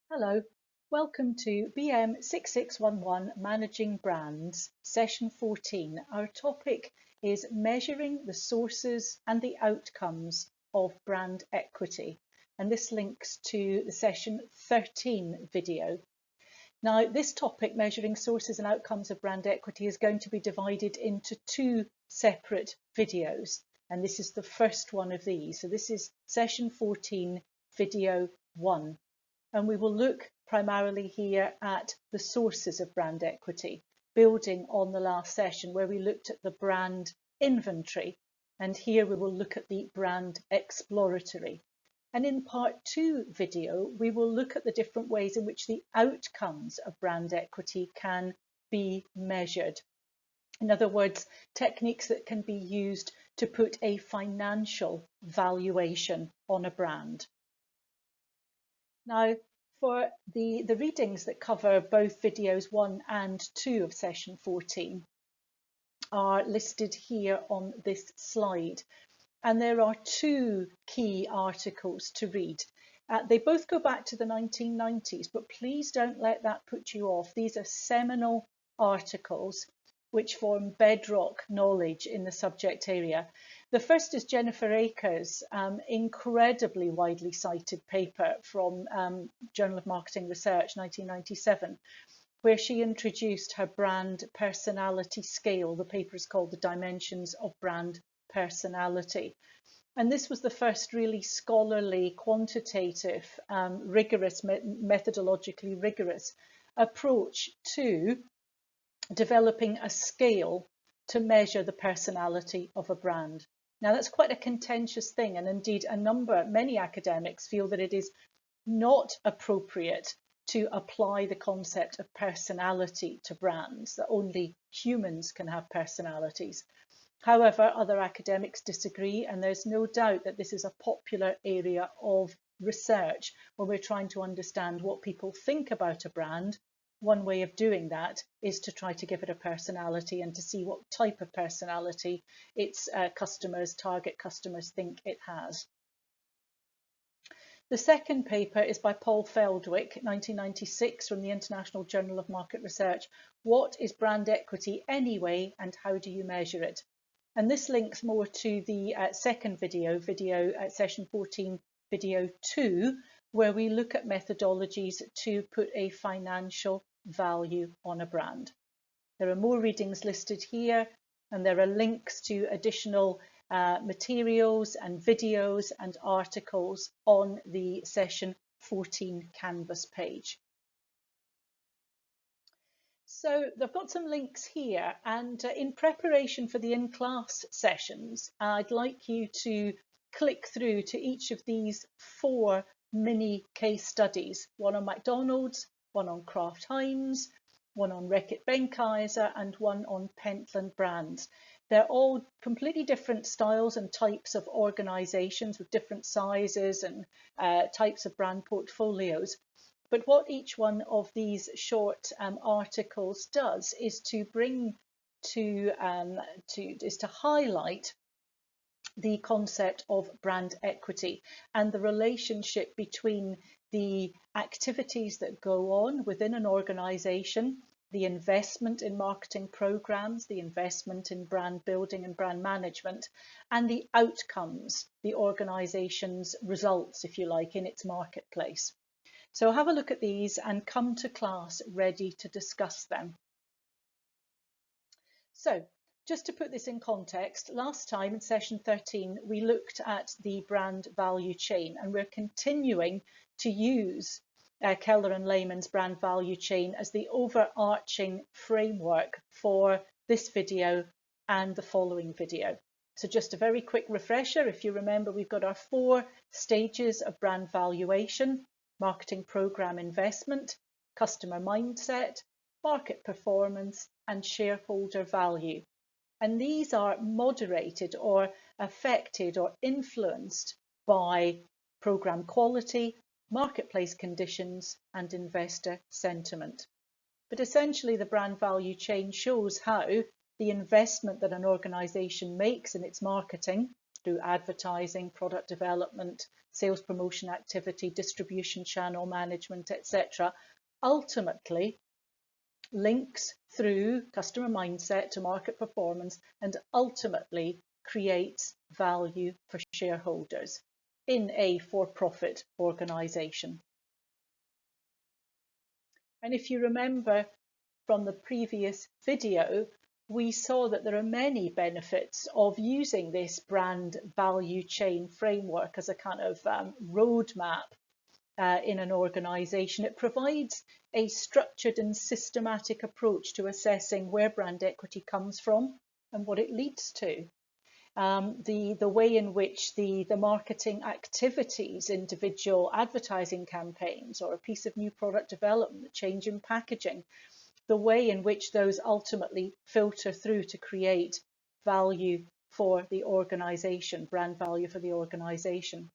Hello, welcome to BM6611 Managing Brands, Session 14. Our topic is measuring the sources and the outcomes of brand equity. And this links to the Session 13 video. Now, this topic, measuring sources and outcomes of brand equity, is going to be divided into two separate videos. And this is the first one of these. So this is Session 14, Video 1. And we will look primarily here at the sources of brand equity, building on the last session where we looked at the brand inventory. And here we will look at the brand exploratory. And in part 2 video, we will look at the different ways in which the outcomes of brand equity can be measured. In other words, techniques that can be used to put a financial valuation on a brand. Now, for the readings that cover both videos 1 and 2 of Session 14 are listed here on this slide. And there are two key articles to read. They both go back to the 1990s, but please don't let that put you off. These are seminal articles which form bedrock knowledge in the subject area. The first is Jennifer Akers' incredibly widely cited paper from Journal of Marketing Research, 1997, where she introduced her brand personality scale. The paper is called The Dimensions of Brand Personality. And this was the first really scholarly, quantitative, rigorous, methodologically rigorous approach to developing a scale to measure the personality of a brand. Now, that's quite a contentious thing, and indeed many academics feel that it is not appropriate to apply the concept of personality to brands, that only humans can have personalities. However, other academics disagree, and there's no doubt that this is a popular area of research where we're trying to understand what people think about a brand. One way of doing that is to try to give it a personality and to see what type of personality its target customers think it has. The second paper is by Paul Feldwick, 1996, from the International Journal of Market Research. What is brand equity anyway, and how do you measure it? And this links more to the second video, Session 14, Video 2, where we look at methodologies to put a financial value on a brand. There are more readings listed here, and there are links to additional materials and videos and articles on the Session 14 Canvas page. So I've got some links here, and in preparation for the in-class sessions, I'd like you to click through to each of these 4 mini case studies, one on McDonald's, one on Kraft Heinz, one on Reckitt Benckiser, and one on Pentland Brands. They're all completely different styles and types of organisations with different sizes and types of brand portfolios. But what each one of these short articles does is to highlight the concept of brand equity and the relationship between the activities that go on within an organisation, the investment in marketing programs, the investment in brand building and brand management, and the outcomes, the organisation's results, if you like, in its marketplace. So have a look at these and come to class ready to discuss them. So just to put this in context, last time in Session 13, we looked at the brand value chain, and we're continuing to use Keller and Lehman's brand value chain as the overarching framework for this video and the following video. So just a very quick refresher, if you remember, we've got our 4 stages of brand valuation: marketing program investment, customer mindset, market performance, and shareholder value. And these are moderated or affected or influenced by program quality, marketplace conditions, and investor sentiment. But essentially, the brand value chain shows how the investment that an organisation makes in its marketing, through advertising, product development, sales promotion activity, distribution channel management, etc., ultimately links through customer mindset to market performance and ultimately creates value for shareholders in a for-profit organisation. And if you remember from the previous video, we saw that there are many benefits of using this brand value chain framework as a kind of roadmap in an organisation. It provides a structured and systematic approach to assessing where brand equity comes from and what it leads to. The way in which the marketing activities, individual advertising campaigns, or a piece of new product development, the change in packaging, the way in which those ultimately filter through to create value for the organisation, brand value for the organisation.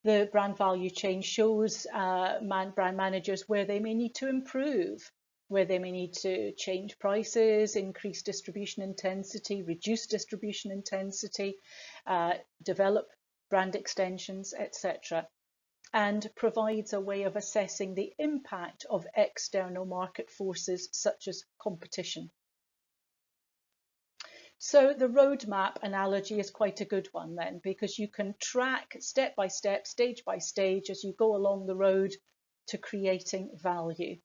The brand value chain shows brand managers where they may need to improve, where they may need to change prices, increase distribution intensity, reduce distribution intensity, develop brand extensions, etc., and provides a way of assessing the impact of external market forces such as competition. So the roadmap analogy is quite a good one then, because you can track step by step, stage by stage, as you go along the road to creating value.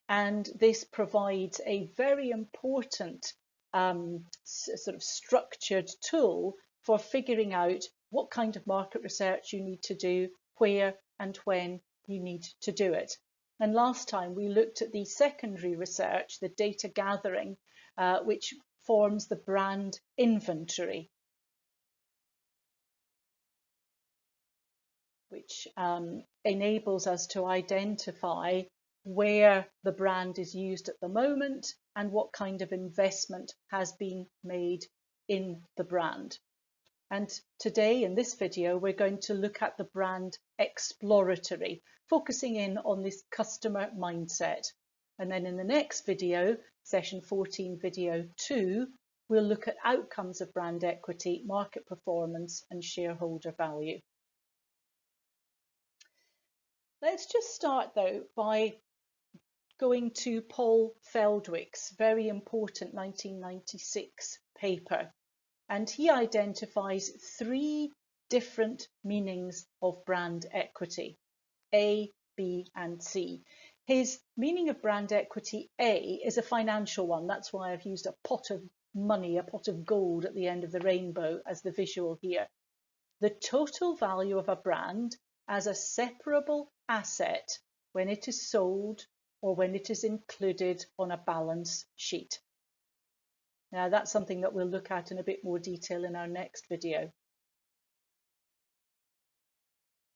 And this provides a very important sort of structured tool for figuring out what kind of market research you need to do, where and when you need to do it. And last time we looked at the secondary research, the data gathering, which forms the brand inventory, which enables us to identify where the brand is used at the moment and what kind of investment has been made in the brand. And today in this video, we're going to look at the brand exploratory, focusing in on this customer mindset. And then in the next video, Session 14 video 2, we'll look at outcomes of brand equity, market performance and shareholder value. Let's just start though by going to Paul Feldwick's very important 1996 paper. And he identifies 3 different meanings of brand equity, A, B and C. His meaning of brand equity A is a financial one. That's why I've used a pot of money, a pot of gold at the end of the rainbow as the visual here. The total value of a brand as a separable asset when it is sold or when it is included on a balance sheet. Now that's something that we'll look at in a bit more detail in our next video.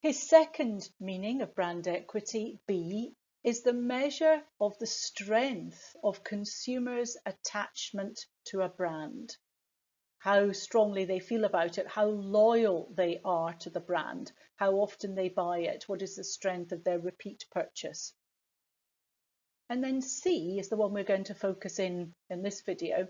His second meaning of brand equity, B, is the measure of the strength of consumers' attachment to a brand. How strongly they feel about it, how loyal they are to the brand, how often they buy it, what is the strength of their repeat purchase. And then C is the one we're going to focus in this video.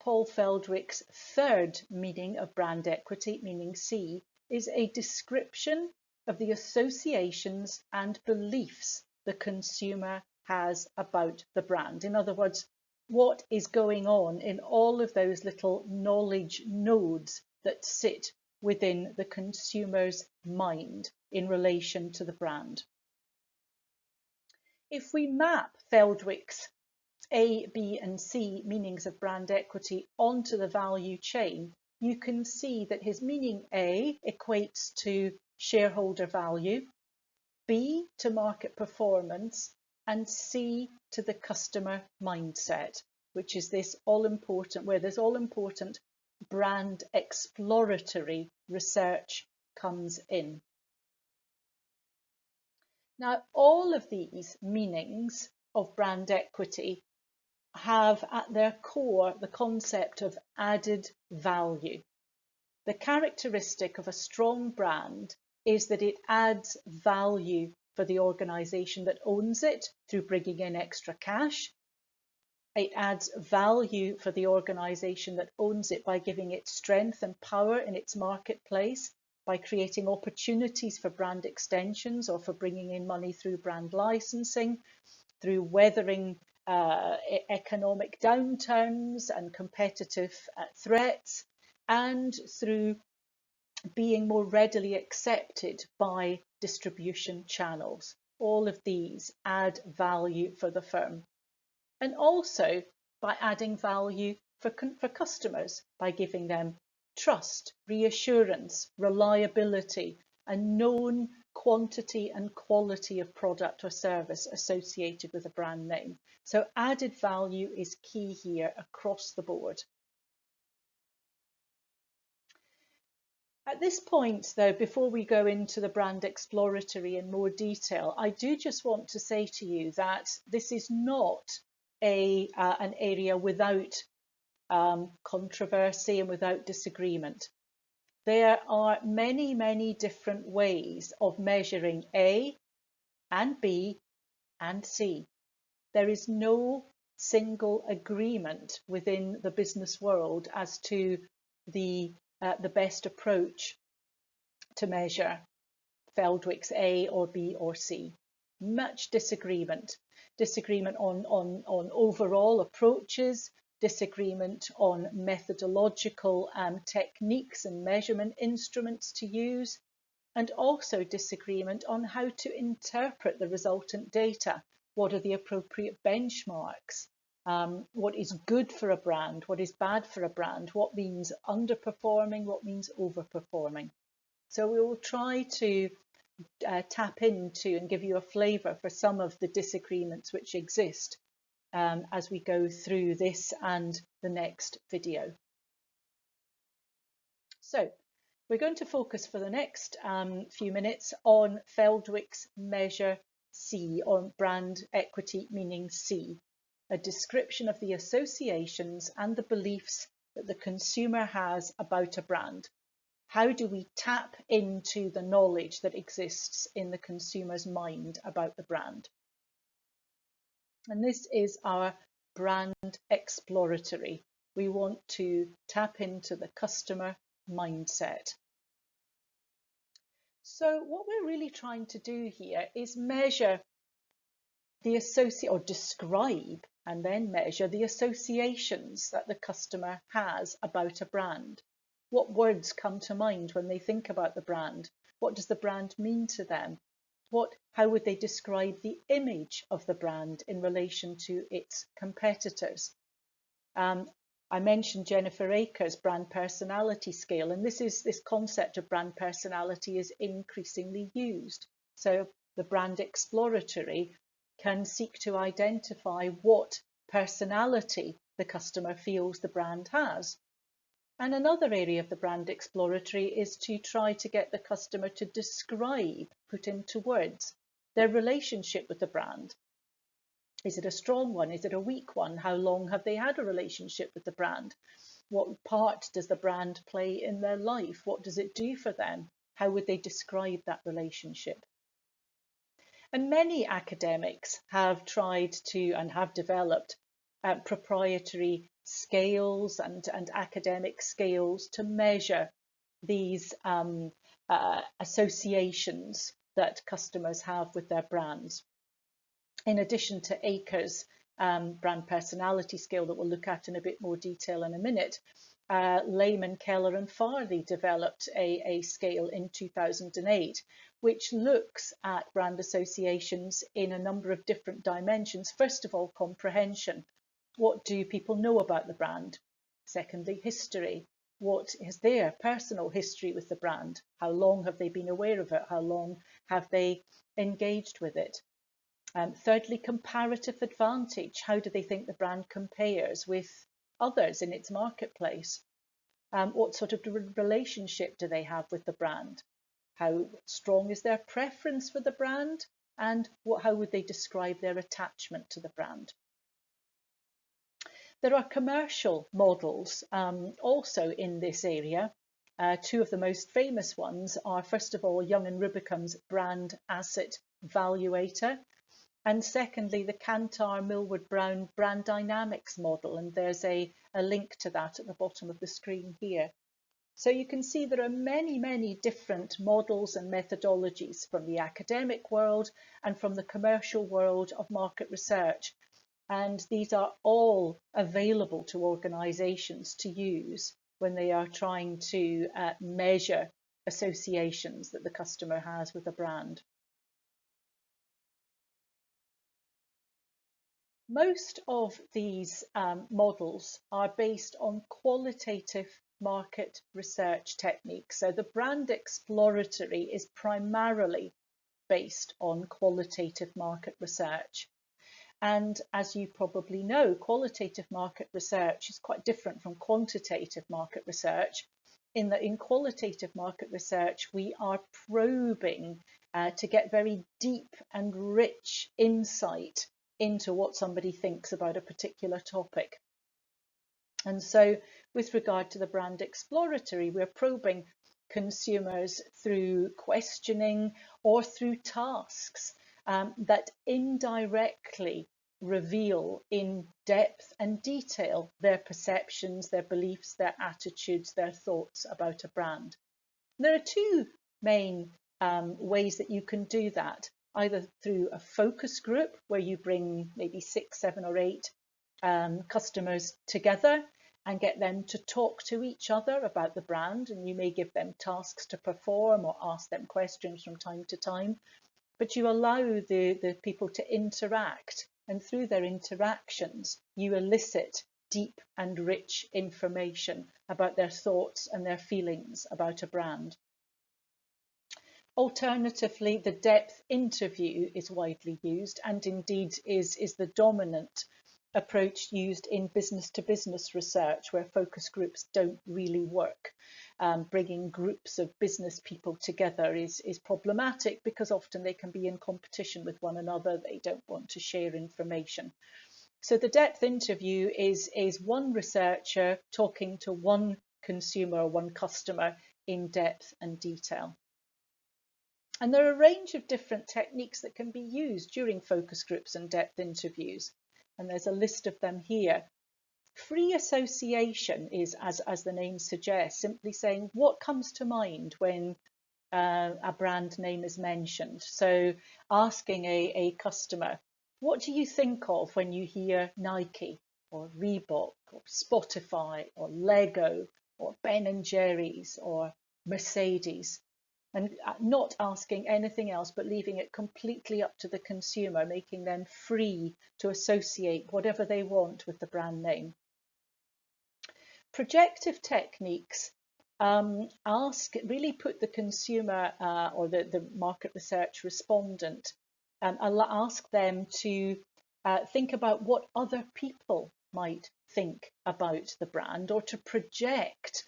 Paul Feldwick's third meaning of brand equity, meaning C, is a description of the associations and beliefs the consumer has about the brand. In other words, what is going on in all of those little knowledge nodes that sit within the consumer's mind in relation to the brand. If we map Feldwick's A, B and C meanings of brand equity onto the value chain, you can see that his meaning A equates to shareholder value, B to market performance, and C to the customer mindset, which is this all-important, where this all-important brand exploratory research comes in. Now, all of these meanings of brand equity have at their core the concept of added value. The characteristic of a strong brand is that it adds value for the organisation that owns it through bringing in extra cash, It adds value for the organisation that owns it by giving it strength and power in its marketplace, by creating opportunities for brand extensions or for bringing in money through brand licensing, through weathering economic downturns and competitive threats, and through being more readily accepted by distribution channels. All of these add value for the firm. And also by adding value for customers, by giving them trust, reassurance, reliability, a known quantity and quality of product or service associated with a brand name. So added value is key here across the board. At this point, though, before we go into the brand exploratory in more detail, I do just want to say to you that this is not an area without controversy and without disagreement. There are many, many different ways of measuring A and B and C. There is no single agreement within the business world as to the best approach to measure Feldwick's A or B or C. Much disagreement. Disagreement on overall approaches, disagreement on methodological techniques and measurement instruments to use, and also disagreement on how to interpret the resultant data. What are the appropriate benchmarks? What is good for a brand? What is bad for a brand? What means underperforming? What means overperforming? So we will try to tap into and give you a flavour for some of the disagreements which exist as we go through this and the next video. So we're going to focus for the next few minutes on Feldwick's measure C, or brand equity meaning C, a description of the associations and the beliefs that the consumer has about a brand. How do we tap into the knowledge that exists in the consumer's mind about the brand? And this is our brand exploratory. We want to tap into the customer mindset. So what we're really trying to do here is measure the or describe and then measure the associations that the customer has about a brand. What words come to mind when they think about the brand? What does the brand mean to them? How would they describe the image of the brand in relation to its competitors? I mentioned Jennifer Akers' brand personality scale, and this concept of brand personality is increasingly used. So the brand exploratory can seek to identify what personality the customer feels the brand has. And another area of the brand exploratory is to try to get the customer to describe, put into words, their relationship with the brand. Is it a strong one? Is it a weak one? How long have they had a relationship with the brand? What part does the brand play in their life? What does it do for them? How would they describe that relationship? And many academics have tried to and have developed proprietary scales and academic scales to measure these associations that customers have with their brands. In addition to Akers' brand personality scale that we'll look at in a bit more detail in a minute, Lehman, Keller and Farley developed a scale in 2008 which looks at brand associations in a number of different dimensions. First of all, comprehension. What do people know about the brand? Secondly, history. What is their personal history with the brand? How long have they been aware of it? How long have they engaged with it? Thirdly, comparative advantage. How do they think the brand compares with others in its marketplace? What sort of relationship do they have with the brand? How strong is their preference for the brand? And how would they describe their attachment to the brand? There are commercial models also in this area. Two of the most famous ones are, first of all, Young and Rubicam's brand asset valuator. And secondly, the Kantar Millward Brown brand dynamics model, and there's a link to that at the bottom of the screen here. So you can see there are many, many different models and methodologies from the academic world and from the commercial world of market research. And these are all available to organisations to use when they are trying to measure associations that the customer has with a brand. Most of these models are based on qualitative market research techniques. So the brand exploratory is primarily based on qualitative market research. And as you probably know, qualitative market research is quite different from quantitative market research, in that in qualitative market research, we are probing to get very deep and rich insight into what somebody thinks about a particular topic. And so with regard to the brand exploratory, we're probing consumers through questioning or through tasks that indirectly reveal in depth and detail their perceptions, their beliefs, their attitudes, their thoughts about a brand. There are two main ways that you can do that, either through a focus group where you bring maybe 6, 7 or 8 customers together and get them to talk to each other about the brand, and you may give them tasks to perform or ask them questions from time to time, but you allow the people to interact, and through their interactions you elicit deep and rich information about their thoughts and their feelings about a brand. Alternatively, the depth interview is widely used, and indeed is the dominant approach used in business-to-business research, where focus groups don't really work. Bringing groups of business people together is problematic because often they can be in competition with one another. They don't want to share information. So the depth interview is one researcher talking to one consumer or one customer in depth and detail. And there are a range of different techniques that can be used during focus groups and depth interviews. And there's a list of them here. Free association is, as the name suggests, simply saying what comes to mind when a brand name is mentioned. So asking a customer, what do you think of when you hear Nike or Reebok or Spotify or Lego or Ben & Jerry's or Mercedes? And not asking anything else, but leaving it completely up to the consumer, making them free to associate whatever they want with the brand name. Projective techniques really put the consumer or the market research respondent, ask them to think about what other people might think about the brand, or to project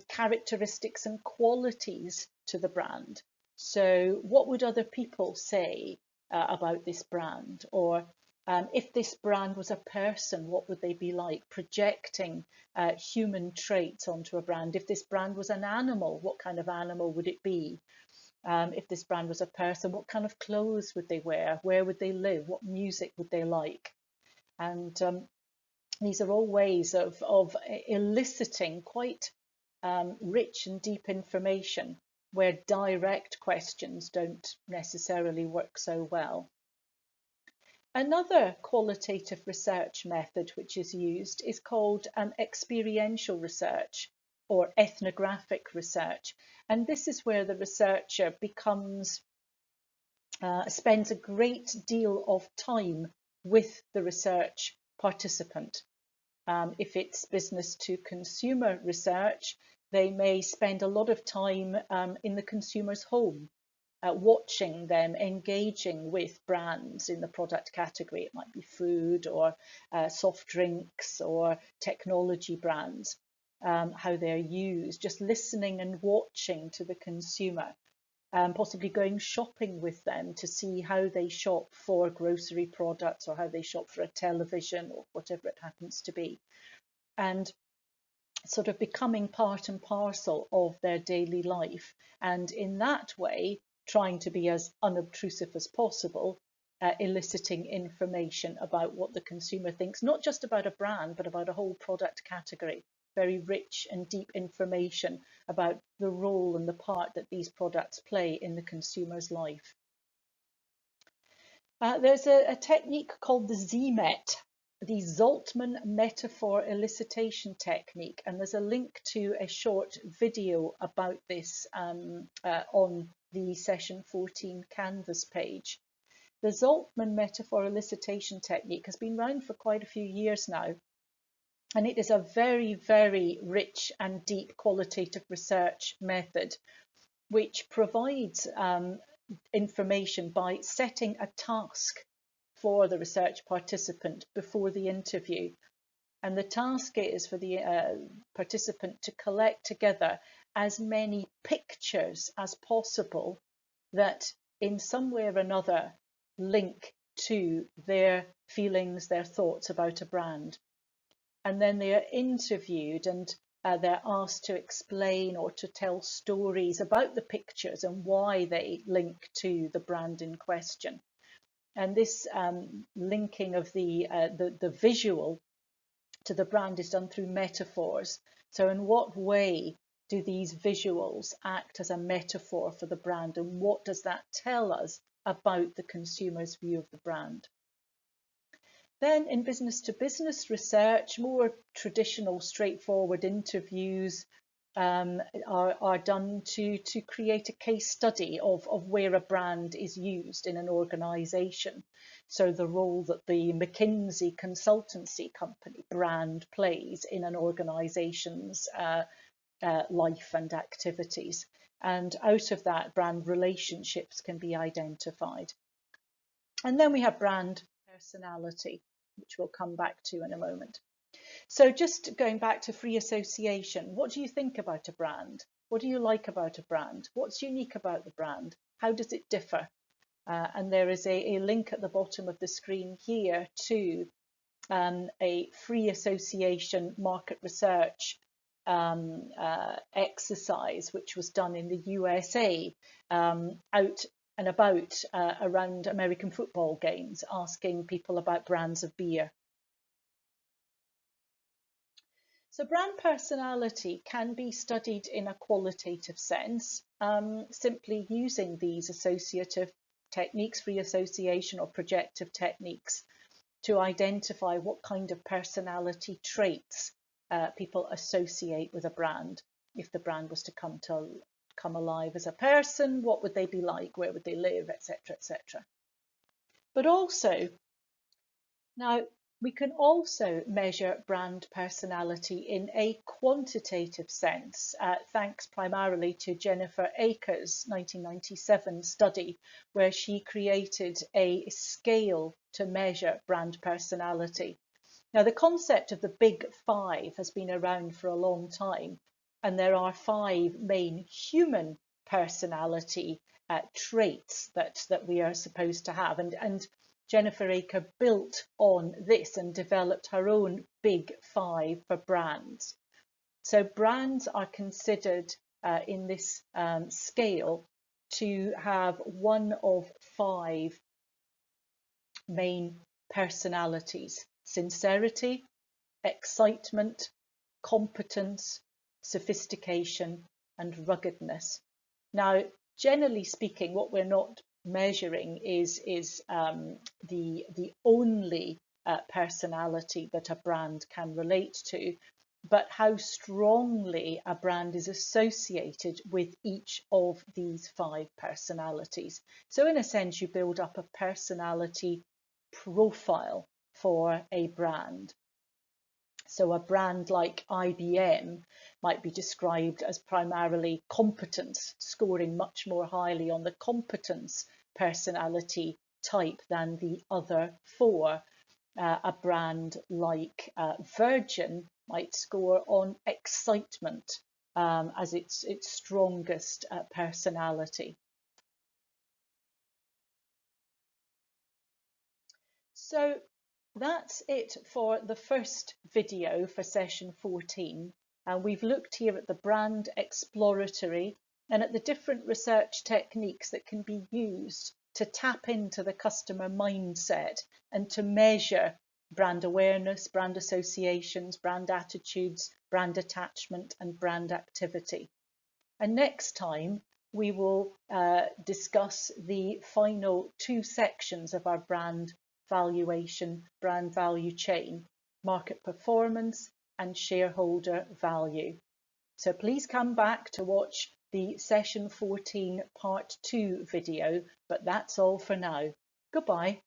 characteristics and qualities to the brand. So what would other people say about this brand? Or if this brand was a person, what would they be like? Projecting human traits onto a brand. If this brand was an animal, what kind of animal would it be? If this brand was a person, what kind of clothes would they wear? Where would they live? What music would they like? And these are all ways of eliciting quite rich and deep information where direct questions don't necessarily work so well. Another qualitative research method which is used is called experiential research or ethnographic research. And this is where the researcher spends a great deal of time with the research participant. If it's business to consumer research, they may spend a lot of time in the consumer's home, watching them engaging with brands in the product category. It might be food or soft drinks or technology brands, how they're used, just listening and watching to the consumer, possibly going shopping with them to see how they shop for grocery products or how they shop for a television or whatever it happens to be. And sort of becoming part and parcel of their daily life, and in that way trying to be as unobtrusive as possible, eliciting information about what the consumer thinks, not just about a brand, but about a whole product category. Very rich and deep information about the role and the part that these products play in the consumer's life. There's a technique called the ZMET, the Zaltman Metaphor Elicitation Technique, and there's a link to a short video about this on the Session14 Canvas page. The Zaltman Metaphor Elicitation Technique has been around for quite a few years now, and it is a very, very rich and deep qualitative research method which provides information by setting a task for the research participant before the interview. And the task is for the participant to collect together as many pictures as possible that in some way or another link to their feelings, their thoughts about a brand. And then they are interviewed and they're asked to explain or to tell stories about the pictures and why they link to the brand in question. And this linking of the visual to the brand is done through metaphors. So in what way do these visuals act as a metaphor for the brand, and what does that tell us about the consumer's view of the brand? Then in business-to-business research, more traditional, straightforward interviews are done to create a case study of where a brand is used in an organisation. So the role that the McKinsey consultancy company brand plays in an organisation's life and activities. And out of that, brand relationships can be identified. And then we have brand personality, which we'll come back to in a moment. So just going back to free association, what do you think about a brand? What do you like about a brand? What's unique about the brand? How does it differ? And there is a link at the bottom of the screen here to a free association market research exercise, which was done in the USA out and about around American football games, asking people about brands of beer. So brand personality can be studied in a qualitative sense, simply using these associative techniques, free association or projective techniques, to identify what kind of personality traits people associate with a brand. If the brand was to come alive as a person, what would they be like? Where would they live, etc., etc. But also, now we can also measure brand personality in a quantitative sense, thanks primarily to Jennifer Akers' 1997 study, where she created a scale to measure brand personality. Now, the concept of the Big Five has been around for a long time, and there are 5 main human personality traits that we are supposed to have. And Jennifer Aker built on this and developed her own Big Five for brands. So brands are considered in this scale to have one of 5 main personalities: sincerity, excitement, competence, sophistication, and ruggedness. Now, generally speaking, what we're not measuring is the only personality that a brand can relate to, but how strongly a brand is associated with each of these 5 personalities. So in a sense, you build up a personality profile for a brand. So a brand like IBM might be described as primarily competence, scoring much more highly on the competence personality type than the other 4. A brand like Virgin might score on excitement as its strongest personality. So that's it for the first video for session 14. We've looked here at the brand exploratory and at the different research techniques that can be used to tap into the customer mindset and to measure brand awareness, brand associations, brand attitudes, brand attachment, and brand activity. And next time, we will discuss the final two sections of our brand valuation, brand value chain, market performance and shareholder value. So please come back to watch the Session 14 Part 2 video, but that's all for now. Goodbye.